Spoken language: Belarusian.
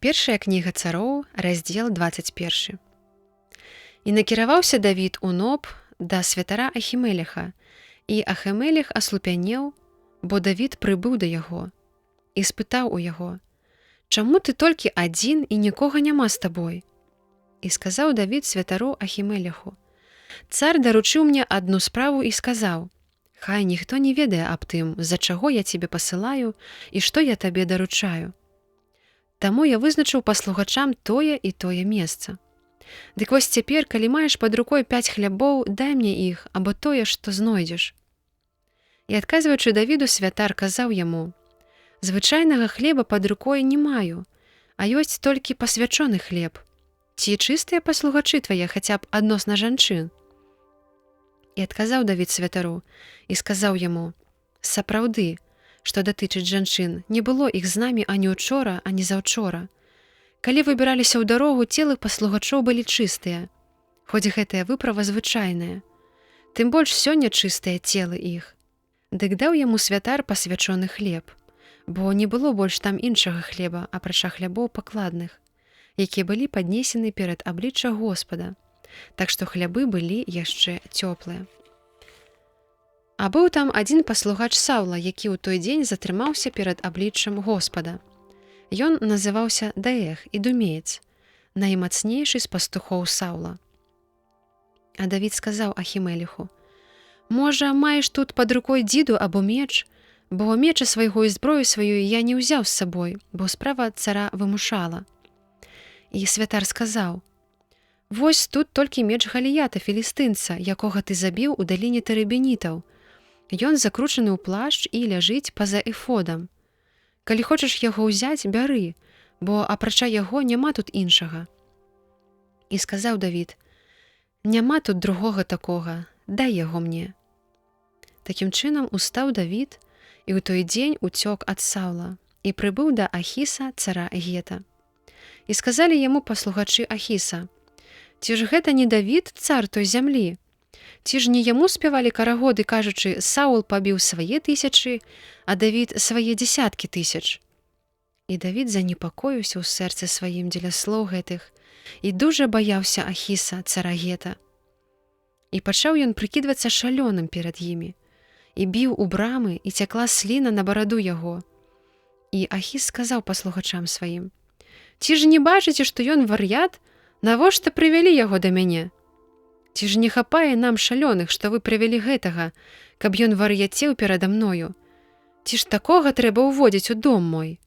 Першая кніга цароў, раздзел 21. І накіраваўся Давід у Ноб да святара Ахімелеха, і Ахімелех аслупянеў, бо Давід прыбыў да яго, і спытаў у яго: «Чаму ты толькі адзін і нікога няма з табой?» І сказаў Давід святару Ахімелеху: «Цар даручыў мне адну справу і сказаў: хай ніхто не ведае аб тым, з-за чаго я цябе пасылаю і што я табе даручаю. Таму я вызначыў паслугачам тое і тое месца. Дык вось цяпер, калі маеш пад рукой 5 хлябоў, дай мне іх, або тое, што знойдзеш». І адказваючы Давіду, святар казаў яму: «Звычайнага хлеба пад рукой не маю, а ёсць толькі пасвячоны хлеб. Ці чыстыя паслугачы твае хаця б адносна жанчын?» І адказаў Давід святару і сказаў яму: «Сапраўды, што датычыць жанчын, не было іх з намі ані учора, ані заўчора. Калі выбіраліся ў дарогу, целы паслугачоў былі чыстыя, хоць гэтая выправа звычайная. Тым больш сёння чыстыя целы іх». Дык даў яму святар пасвячоны хлеб, бо не было больш там іншага хлеба, апрача хлябоў пакладных, якія былі паднесены перад аблічча Господа, так што хлябы былі яшчэ цёплыя. А быў там адзін паслугач Саўла, які ў той дзень затрымаўся перад абліччам Господа. Ён называўся Даэх, ідумеец, наймацнейшы з пастухоў Саўла. А Давід сказаў Ахімелеху: «Можа, маеш тут пад рукой дзіду або меч, бо меча свайго і зброю сваю я не ўзяў з сабой, бо справа цара вымушала». І святар сказаў: «Вось тут толькі меч Галіята, філістынца, якога ты забіў у даліне тэрыбенітаў. Ён закручаны ў плашч і ляжыць па-за эфодам. Калі хочаш яго ўзяць, бяры, бо апрача яго няма тут іншага». І сказаў Давід: «Няма тут другога такога, дай яго мне». Такім чынам устаў Давід і ў той дзень уцёк ад Саўла і прыбыў да Ахіса, цара Гета. І сказалі яму паслугачы Ахіса: «Ці ж гэта не Давід, цар той зямлі? Ці ж не яму спявалі карагоды, кажучы: Саул пабіў свае 1000, а Давід свае 10 000? І Давід занепакоіўся ў сэрцы сваім дзеля слоў гэтых і дужа баяўся Ахіса, цара Гета. І пачаў ён прыкідвацца шалёным перад імі, і біў у брамы, і цякла сліна на бараду яго. І Ахіс сказаў паслугачам сваім: «Ці ж не бачыце, што ён вар'ят? Навошта прывялі яго да мяне? Ці ж не хапае нам шалёных, што вы прывялі гэтага, каб ён вар'яцеў перада мною? Ці ж такога трэба ўводзіць у дом мой?»